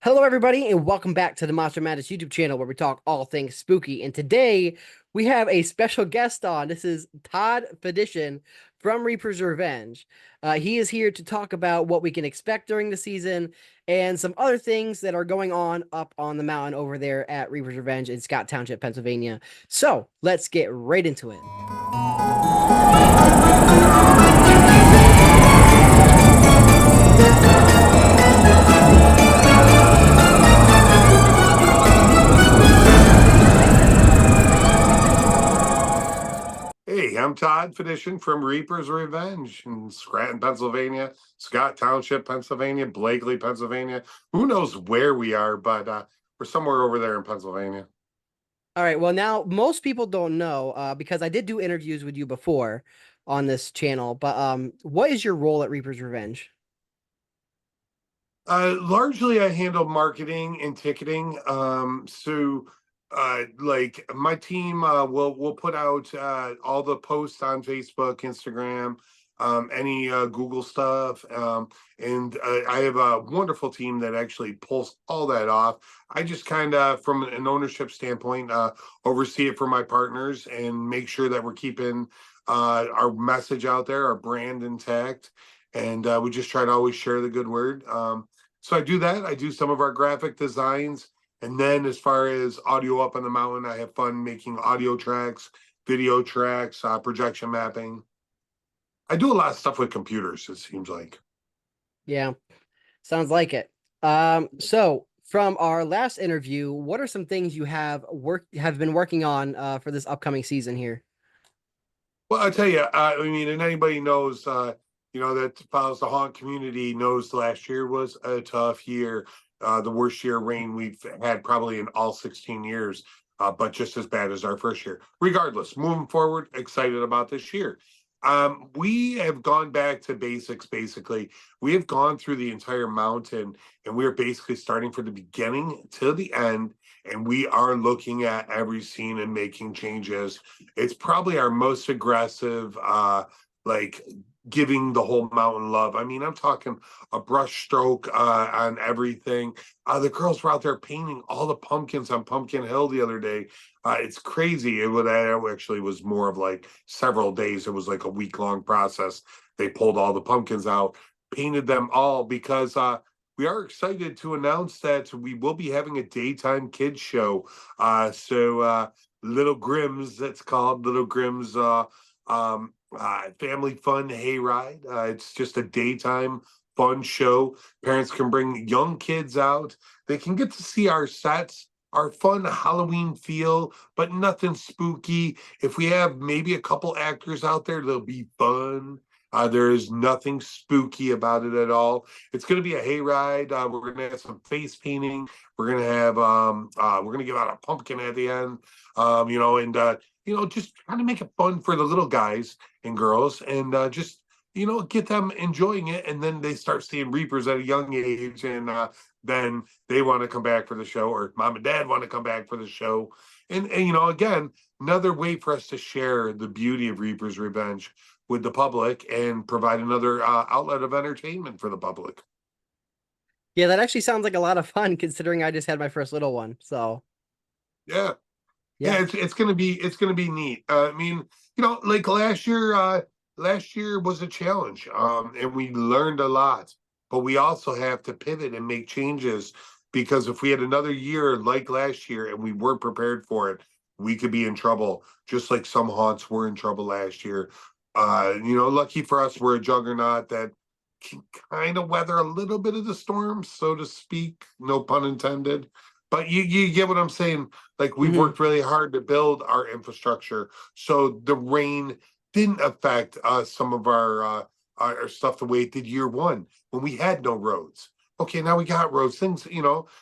Hello, everybody, and welcome back to the Monster Madness YouTube channel where we talk all things spooky. And today we have a special guest on. This is Todd Fedyshyn from Reaper's Revenge. He is here to talk about what we can expect during the season and some other things that are going on up on the mountain over there at Reaper's Revenge in Scott Township, Pennsylvania. So let's get right into it. Hey, I'm Todd Fedyshyn from Reaper's Revenge in Scranton, Pennsylvania, Scott Township, Pennsylvania, Blakely, Pennsylvania. Who knows where we are, but we're somewhere over there in Pennsylvania. All right. Well, now most people don't know because I did do interviews with you before on this channel, but what is your role at Reaper's Revenge? Largely, I handle marketing and ticketing. Like my team will put out all the posts on Facebook, Instagram, any Google stuff, and I have a wonderful team that actually pulls all that off. I just kind of, from an ownership standpoint, oversee it for my partners and make sure that we're keeping our message out there, our brand intact, and we just try to always share the good word. So I do that. I do some of our graphic designs. And then as far as audio up on the mountain, I have fun making audio tracks, video tracks, projection mapping. I do a lot of stuff with computers, it seems like. Yeah, sounds like it. So from our last interview, what are some things you have been working on for this upcoming season here? Well, I'll tell you, I mean, and anybody knows, that follows the haunt community knows last year was a tough year, the worst year of rain we've had probably in all 16 years, but just as bad as our first year. Regardless, moving forward, excited about this year. We have gone back to basics, basically. We have gone through the entire mountain and we're basically starting from the beginning to the end. And we are looking at every scene and making changes. It's probably our most aggressive, like giving the whole mountain love. I mean, I'm talking a brush stroke on everything. The girls were out there painting all the pumpkins on Pumpkin Hill the other day. It's crazy. That actually was more of like several days. It was like a week-long process. They pulled all the pumpkins out, painted them all because we are excited to announce that we will be having a daytime kids show. Little Grimm's, that's called Little Grimm's Family Fun Hayride. It's just a daytime fun show. Parents can bring young kids out. They can get to see our sets, our fun Halloween feel, but nothing spooky. If we have maybe a couple actors out there, they'll be fun. There is nothing spooky about it at all. It's going to be a hayride. We're going to have some face painting. We're going to give out a pumpkin at the end. Just kind of make it fun for the little guys and girls, and just get them enjoying it. And then they start seeing Reapers at a young age, and then they want to come back for the show, or mom and dad want to come back for the show. And again, another way for us to share the beauty of Reaper's Revenge with the public and provide another outlet of entertainment for the public. Yeah, that actually sounds like a lot of fun considering I just had my first little one. So, Yeah. yeah. Yeah, it's gonna be neat. I mean, like last year was a challenge, and we learned a lot. But we also have to pivot and make changes because if we had another year like last year and we weren't prepared for it, we could be in trouble. Just like some haunts were in trouble last year. Lucky for us, we're a juggernaut that can kind of weather a little bit of the storm, so to speak. No pun intended. But you get what I'm saying. Like we've Hmm. worked really hard to build our infrastructure, so the rain didn't affect some of our stuff the way it did year one when we had no roads. Okay, now we got roads. Things.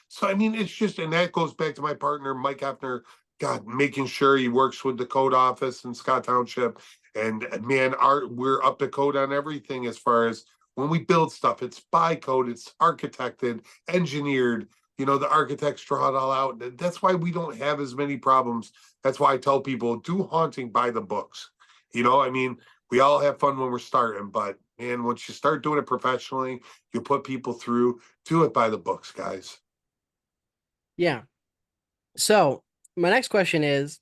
So I mean, it's just, and that goes back to my partner Mike Hefner. God, making sure he works with the code office in Scott Township, and man, we're up to code on everything as far as when we build stuff. It's by code. It's architected, engineered. The architects draw it all out. That's why we don't have as many problems. That's why I tell people do haunting by the books. I mean, we all have fun when we're starting, but man, once you start doing it professionally, you put people through, do it by the books, guys. Yeah. So my next question is,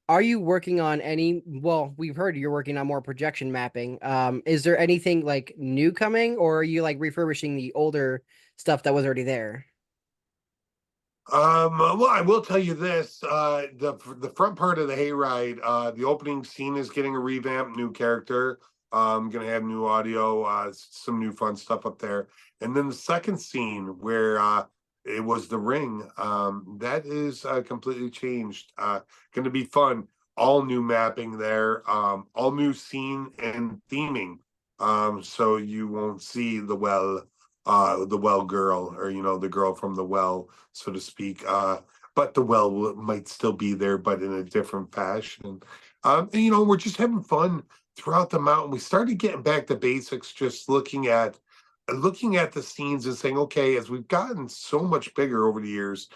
are you working on any, well, we've heard you're working on more projection mapping. Is there anything like new coming, or are you like refurbishing the older stuff that was already there? Well, I will tell you this: the front part of the hayride, the opening scene is getting a revamp, new character. Gonna have new audio, some new fun stuff up there, and then the second scene where it was the ring, that is completely changed. Gonna be fun. All new mapping there, all new scene and theming. So you won't see the well girl, or the girl from the well, so to speak. But the well might still be there, but in a different fashion. And, we're just having fun throughout the mountain. We started getting back to basics, just looking at the scenes and saying, okay, as we've gotten so much bigger over the years,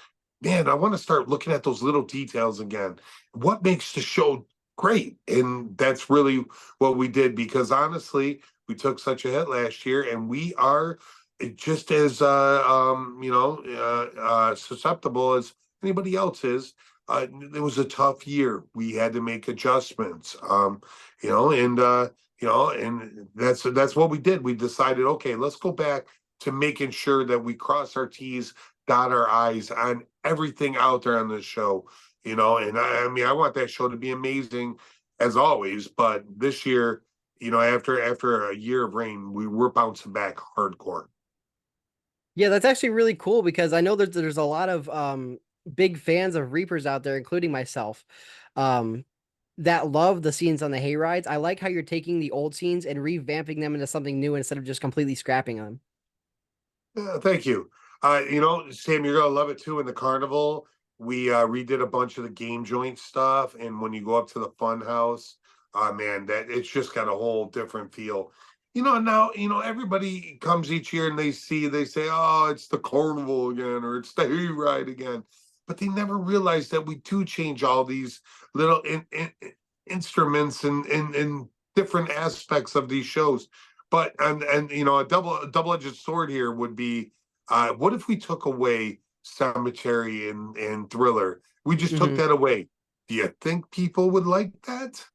man, I want to start looking at those little details again. What makes the show great? And that's really what we did, because honestly, we took such a hit last year, and we are just as susceptible as anybody else is. It was a tough year. We had to make adjustments. And that's what we did. We decided, okay, let's go back to making sure that we cross our T's, dot our I's on everything out there on this show. And I mean, I want that show to be amazing as always, but this year, after a year of rain, we're bouncing back hardcore. Yeah, that's actually really cool because I know that there's a lot of big fans of Reapers out there, including myself, um that love the scenes on the hay rides. I like how you're taking the old scenes and revamping them into something new instead of just completely scrapping them. Thank you. Sam, you're gonna love it too. In the carnival, we redid a bunch of the game joint stuff, and when you go up to the fun house, man, that it's just got a whole different feel. Now everybody comes each year and they say, "Oh, it's the carnival again," or "It's the hayride again," but they never realize that we do change all these little instruments and different aspects of these shows. But and a double-edged sword here would be, what if we took away Cemetery and Thriller? We just took Hmm. that away. Do you think people would like that?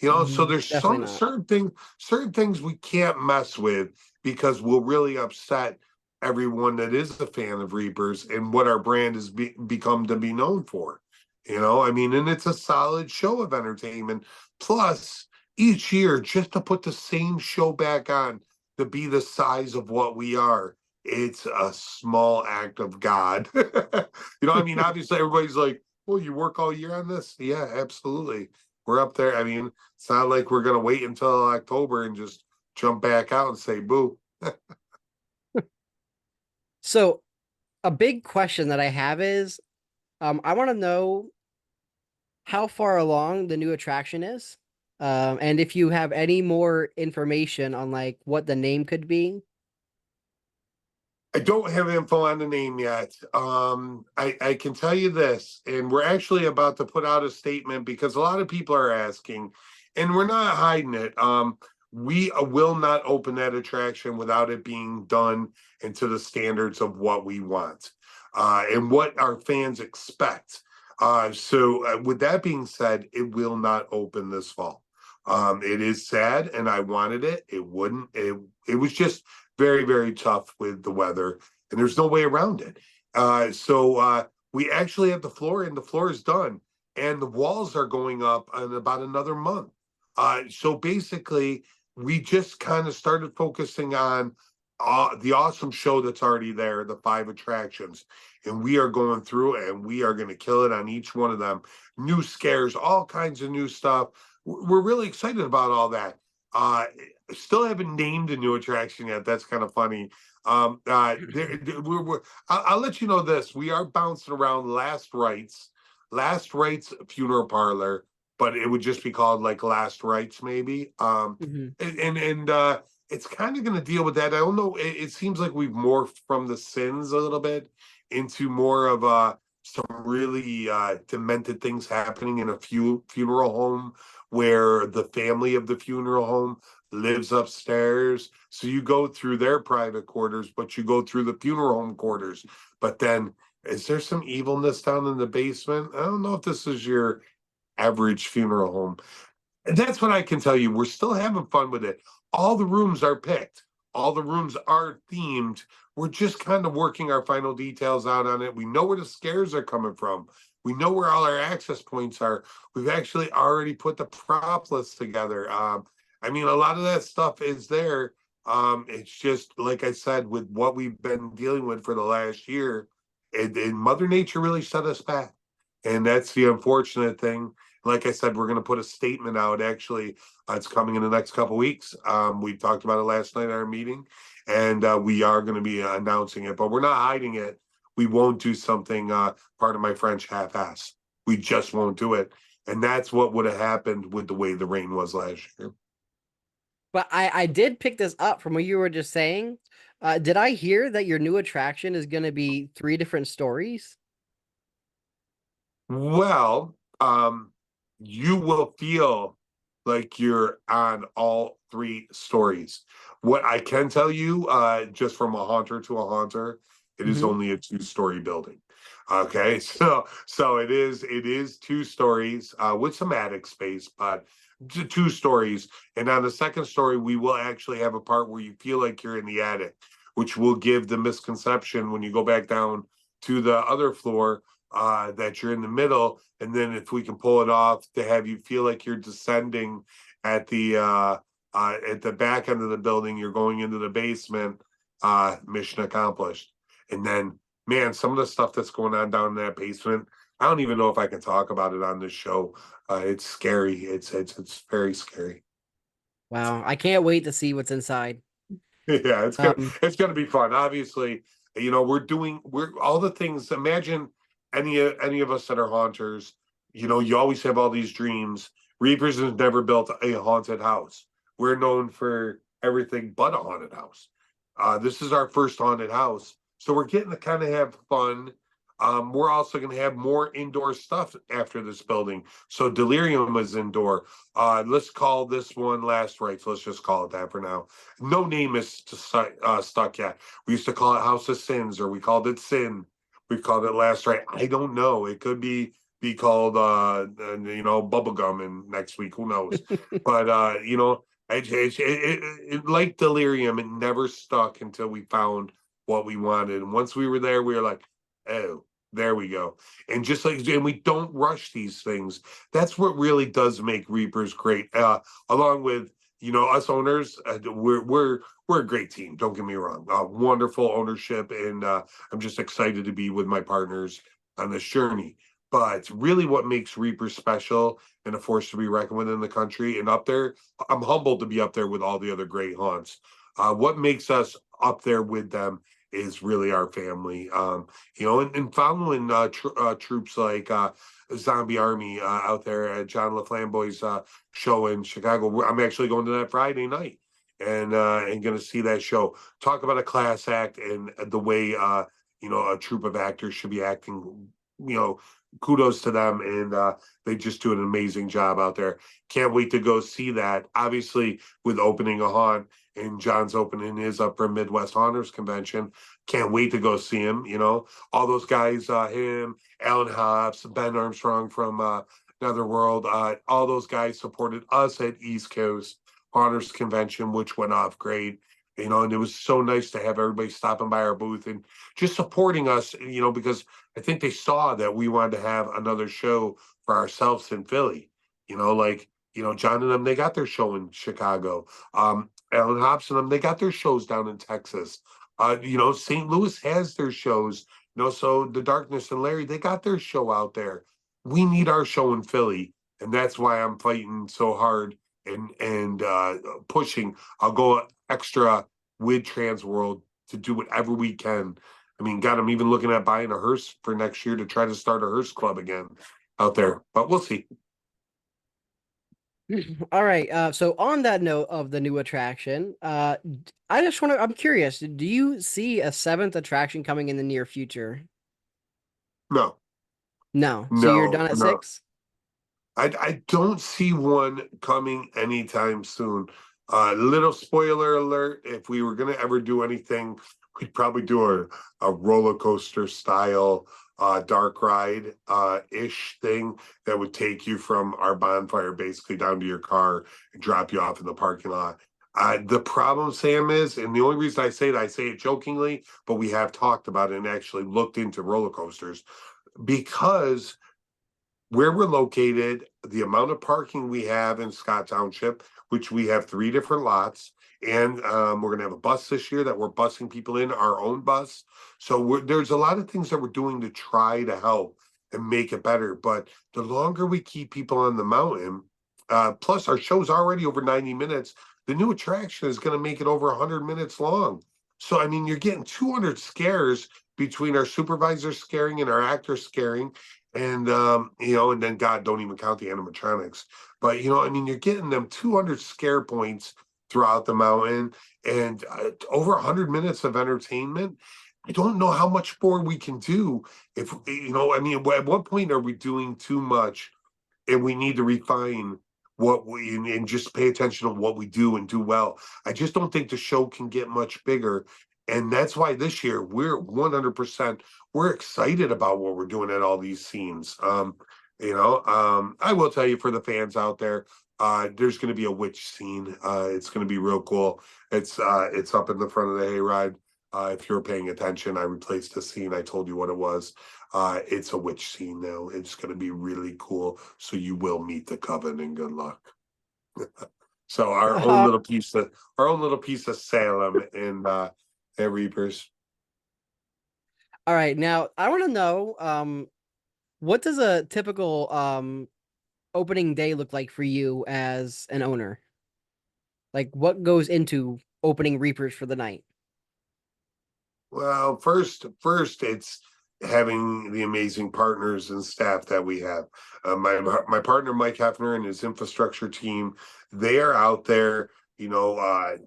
So there's Definitely some not. certain things we can't mess with, because we'll really upset everyone that is a fan of Reapers and what our brand has become to be known for. I mean, and it's a solid show of entertainment. Plus, each year, just to put the same show back on, to be the size of what we are, it's a small act of God. I mean, obviously everybody's like, well, you work all year on this? Yeah, absolutely. We're up there. I mean, it's not like we're gonna wait until October and just jump back out and say boo. So, a big question that I have is, I want to know how far along the new attraction is, and if you have any more information on like what the name could be. I don't have info on the name yet. I can tell you this, and we're actually about to put out a statement because a lot of people are asking, and we're not hiding it. We will not open that attraction without it being done and to the standards of what we want, and what our fans expect. So, with that being said, it will not open this fall. It is sad, and I wanted it. It wouldn't. It was just very, very tough with the weather, and there's no way around it. So we actually have the floor, and the floor is done, and the walls are going up in about another month. So basically, we just kind of started focusing on the awesome show that's already there, the 5 attractions, and we are going through and we are going to kill it on each one of them. New scares, all kinds of new stuff. We're really excited about all that. Uh, Still haven't named a new attraction yet. That's kind of funny. I'll let you know this. We are bouncing around Last Rites Funeral Parlor, but it would just be called like Last Rites, maybe. Hmm. And it's kind of going to deal with that. I don't know. It seems like we've morphed from the sins a little bit into more of some really demented things happening in a funeral home, where the family of the funeral home lives upstairs. So you go through their private quarters, but you go through the funeral home quarters. But then is there some evilness down in the basement? I don't know if this is your average funeral home. And that's what I can tell you. We're still having fun with it. All the rooms are picked. All the rooms are themed. We're just kind of working our final details out on it. We know where the scares are coming from. We know where all our access points are. We've actually already put the prop list together. I mean, a lot of that stuff is there. It's just like I said, with what we've been dealing with for the last year, and Mother Nature really set us back, and that's the unfortunate thing. Like I said, we're going to put a statement out. Actually, it's coming in the next couple of weeks. We talked about it last night at our meeting, and we are going to be announcing it. But we're not hiding it. We won't do something. Part of my French half-ass. We just won't do it, and that's what would have happened with the way the rain was last year. But I did pick this up from what you were just saying. Did I hear that your new attraction is going to be three different stories? Well, you will feel like you're on all three stories. What I can tell you, just from a haunter to a haunter, it is Hmm. only a two-story building. Okay, so it is two stories with some attic space, but two stories. And on the second story, we will actually have a part where you feel like you're in the attic, which will give the misconception when you go back down to the other floor that you're in the middle, and then if we can pull it off to have you feel like you're descending at the back end of the building, you're going into the basement. Mission accomplished. And then, man, some of the stuff that's going on down in that basement, I don't even know if I can talk about it on this show. It's scary. It's very scary. Wow, I can't wait to see what's inside. Yeah, Um, it's gonna be fun. Obviously, we're all the things. Imagine any of us that are haunters. You always have all these dreams. Reapers has never built a haunted house. We're known for everything but a haunted house. This is our first haunted house, so we're getting to kind of have fun. We're also going to have more indoor stuff after this building. So Delirium is indoor. Let's call this one Last Rites. Let's just call it that for now. No name is stuck yet. We used to call it House of Sins, or we called it Sin. We called it Last Right. I don't know. It could be called Bubblegum in next week. Who knows? But like Delirium, it never stuck until we found what we wanted. And once we were there, we were like, oh, there we go. And just like, and we don't rush these things. That's what really does make Reapers great. Along with us owners, we're a great team. Don't get me wrong. Wonderful ownership, and I'm just excited to be with my partners on this journey. But really, what makes Reaper special and a force to be reckoned with in the country and up there, I'm humbled to be up there with all the other great haunts. What makes us up there with them is really our family. And following troops like Zombie Army out there at John LaFlamboy's show in Chicago. I'm actually going to that Friday night and going to see that show. Talk about a class act and the way a troupe of actors should be acting. Kudos to them, and they just do an amazing job out there. Can't wait to go see that. Obviously, with opening a haunt and John's opening his up for Midwest Haunters Convention. Can't wait to go see him. All those guys, him, Alan Hobbs, Ben Armstrong from Netherworld, all those guys supported us at East Coast Haunters Convention, which went off great. And it was so nice to have everybody stopping by our booth and just supporting us, because I think they saw that we wanted to have another show for ourselves in Philly. John and them, they got their show in Chicago. Alan Hobbs and them, they got their shows down in Texas. St. Louis has their shows. So the Darkness and Larry, they got their show out there. We need our show in Philly, and that's why I'm fighting so hard and pushing. I'll go extra with Trans World to do whatever we can. I mean, God, I'm even looking at buying a hearse for next year to try to start a hearse club again out there, but we'll see. all right. So on that note of the new attraction, I'm curious, do you see a seventh attraction coming in the near future? No, No. So you're no, done at no. six? I don't see one coming anytime soon. Little spoiler alert, if we were going to ever do anything we'd probably do a roller coaster style dark ride ish thing that would take you from our bonfire basically down to your car and drop you off in the parking lot. The problem, Sam, is, and the only reason I say it jokingly, but we have talked about it and actually looked into roller coasters because where we're located, the amount of parking we have in Scott Township, which we have 3 different lots, and we're going to have a bus this year that we're busing people in, our own bus. So there's a lot of things that we're doing to try to help and make it better. But the longer we keep people on the mountain, plus our show's already over 90 minutes, the new attraction is going to make it over 100 minutes long. So, I mean, you're getting 200 scares between our supervisors scaring and our actors scaring, and and then God, don't even count the animatronics. But I mean, you're getting them 200 scare points throughout the mountain, and over 100 minutes of entertainment. I don't know how much more we can do. If I mean, at what point are we doing too much, and we need to refine what we and just pay attention to what we do and do well. I just don't think the show can get much bigger. And that's why this year we're 100%, we're excited about what we're doing at all these scenes. I will tell you, for the fans out there, there's going to be a witch scene. It's going to be real cool. It's up in the front of the hayride. If you're paying attention, I replaced the scene. I told you what it was. It's a witch scene now. It's going to be really cool. So you will meet the coven, and good luck. So our own little piece of Salem and at Reapers. All right, now I want to know, what does a typical opening day look like for you as an owner? Like, what goes into opening Reapers for the night? Well, first it's having the amazing partners and staff that we have. My partner Mike Hefner and his infrastructure team, they are out there,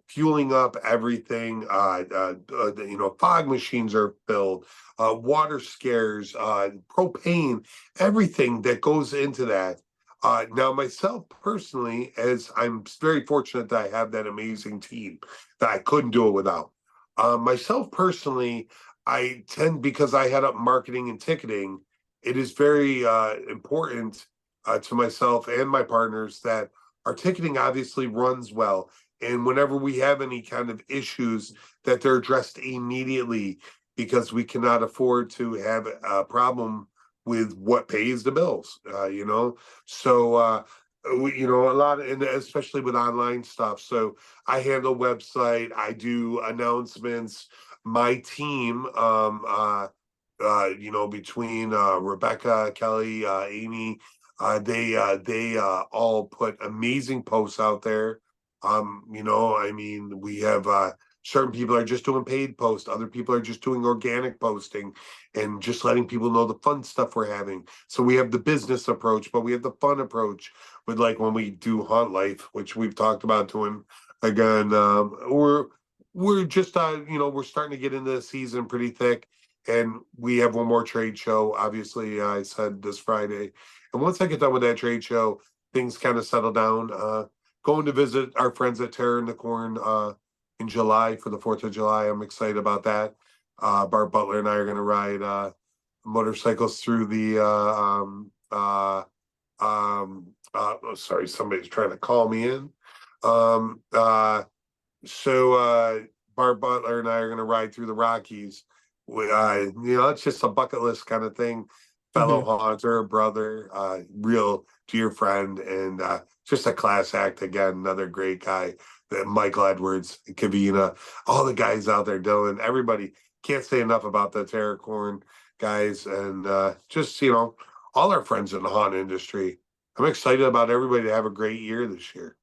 fueling up everything. Fog machines are filled, water scares, propane, everything that goes into that. Now, myself personally, as I'm very fortunate that I have that amazing team that I couldn't do it without. Myself personally, I tend, because I head up marketing and ticketing, it is very important to myself and my partners that our ticketing obviously runs well. And whenever we have any kind of issues, that they're addressed immediately, because we cannot afford to have a problem with what pays the bills, So, a lot of, and especially with online stuff. So I handle website, I do announcements. My team, between Rebecca, Kelly, Amy, they all put amazing posts out there. I mean, we have certain people are just doing paid posts, other people are just doing organic posting and just letting people know the fun stuff we're having. So we have the business approach, but we have the fun approach with, like, when we do Haunt Life, which we've talked about doing again. We're just we're starting to get into the season pretty thick, and we have one more trade show. Obviously, I said this Friday, and once I get done with that trade show, things kind of settle down. Going to visit our friends at Terror in the Corn in July for the 4th of July. I'm excited about that. Bart Butler and I are going to ride motorcycles through the sorry, somebody's trying to call me in. So Bart Butler and I are going to ride through the Rockies. It's just a bucket list kind of thing. Fellow Mhm. haunter, brother, real dear friend, and just a class act again. Another great guy, Michael Edwards, Kavina, all the guys out there, Dylan, everybody. Can't say enough about the Terracorn guys, and just all our friends in the haunt industry. I'm excited about everybody to have a great year this year.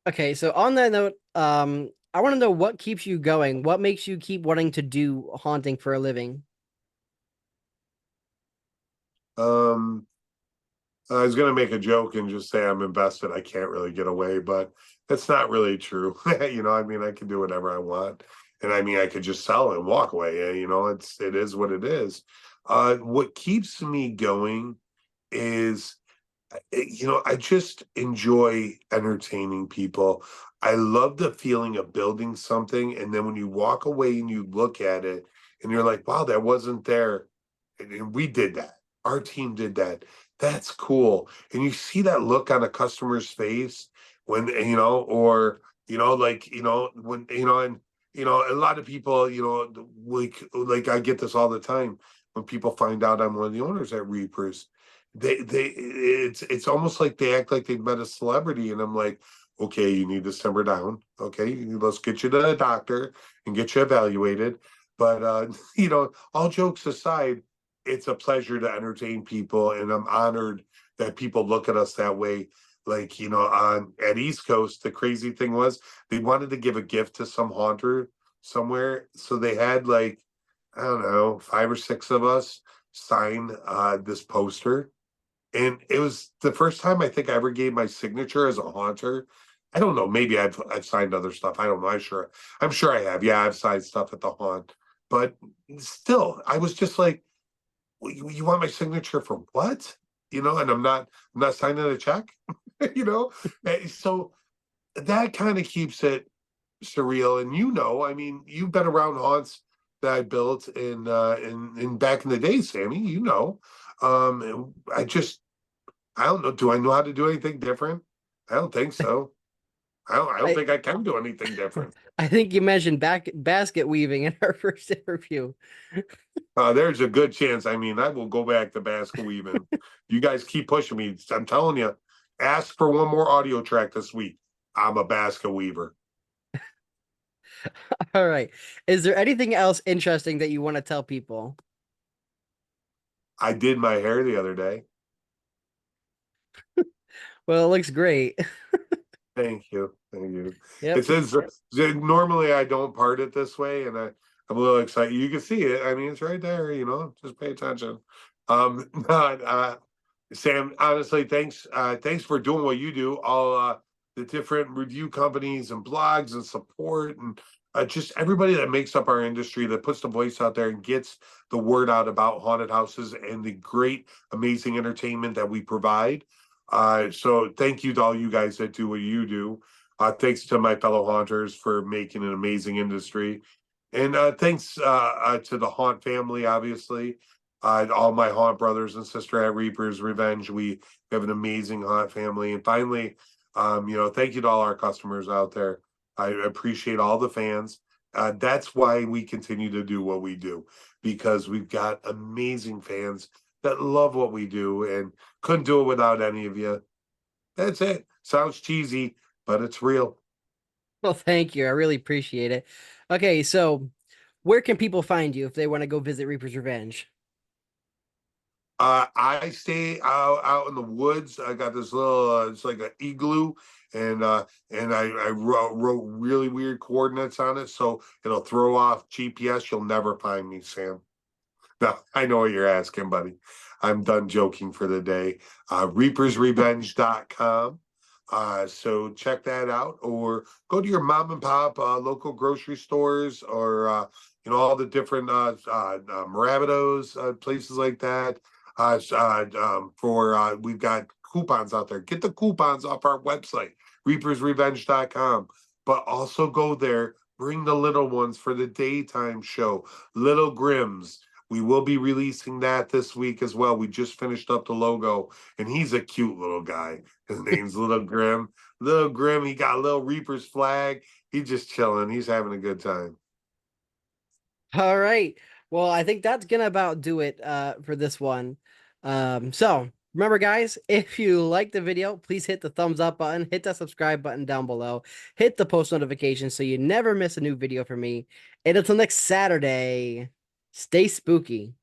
Okay, so on that note, I want to know what keeps you going. What makes you keep wanting to do haunting for a living? Um, I was going to make a joke and just say I'm invested. I can't really get away, but that's not really true. I mean, I can do whatever I want, and I mean, I could just sell it and walk away. It is what it is. What keeps me going is I just enjoy entertaining people. I love the feeling of building something, and then when you walk away and you look at it, and you're like, "Wow, that wasn't there," and we did that. Our team did that. That's cool, and you see that look on a customer's face when or like when and a lot of people, like I get this all the time when people find out I'm one of the owners at Reapers. It's almost like they act like they've met a celebrity, and I'm like, okay, you need to simmer down. Okay, let's get you to a doctor and get you evaluated. But all jokes aside, it's a pleasure to entertain people, and I'm honored that people look at us that way. Like, on at East Coast, the crazy thing was they wanted to give a gift to some haunter somewhere, so they had like, I don't know, 5 or 6 of us sign this poster, and it was the first time I think I ever gave my signature as a haunter. I don't know, maybe I've signed other stuff. I don't know. I'm sure I have. Yeah, I've signed stuff at the haunt. But still, I was just like, well, you want my signature for what? And I'm not signing a check, you know? So that kind of keeps it surreal. And I mean, you've been around haunts that I built in back in the day, Sammy, I don't know. Do I know how to do anything different? I don't think so. I don't I think I can do anything different. I think you mentioned back basket weaving in our first interview. There's a good chance. I mean, I will go back to basket weaving. You guys keep pushing me. I'm telling you, ask for one more audio track this week. I'm a basket weaver. All right. Is there anything else interesting that you want to tell people? I did my hair the other day. Well, it looks great. Thank you. Thank you. It Yep. says normally I don't part it this way, and I'm a little excited. You can see it. I mean, it's right there, just pay attention. Not Sam, honestly, thanks for doing what you do. All the different review companies and blogs and support and just everybody that makes up our industry that puts the voice out there and gets the word out about haunted houses and the great, amazing entertainment that we provide. So thank you to all you guys that do what you do. Thanks to my fellow haunters for making an amazing industry. And thanks to the Haunt family, obviously. All my Haunt brothers and sister at Reaper's Revenge. We have an amazing Haunt family. And finally, thank you to all our customers out there. I appreciate all the fans. That's why we continue to do what we do, because we've got amazing fans that love what we do and couldn't do it without any of you. That's it. Sounds cheesy, but it's real. Well, thank you. I really appreciate it. Okay, so where can people find you if they want to go visit Reaper's Revenge? I stay out in the woods. I got this little, it's like an igloo, and I wrote really weird coordinates on it, so it'll throw off GPS. You'll never find me, Sam. No, I know what you're asking, buddy. I'm done joking for the day. ReapersRevenge.com. So check that out, or go to your mom and pop local grocery stores, or all the different Maravitos, places like that. For We've got coupons out there. Get the coupons off our website, ReapersRevenge.com. But also go there. Bring the little ones for the daytime show. Little Grims. We will be releasing that this week as well. We just finished up the logo, and he's a cute little guy. His name's Little Grim. Little Grim, he got a little Reaper's flag. He's just chilling. He's having a good time. All right. Well, I think that's gonna about do it for this one. So remember, guys, if you like the video, please hit the thumbs up button, hit the subscribe button down below, hit the post notification so you never miss a new video from me. And until next Saturday, stay spooky.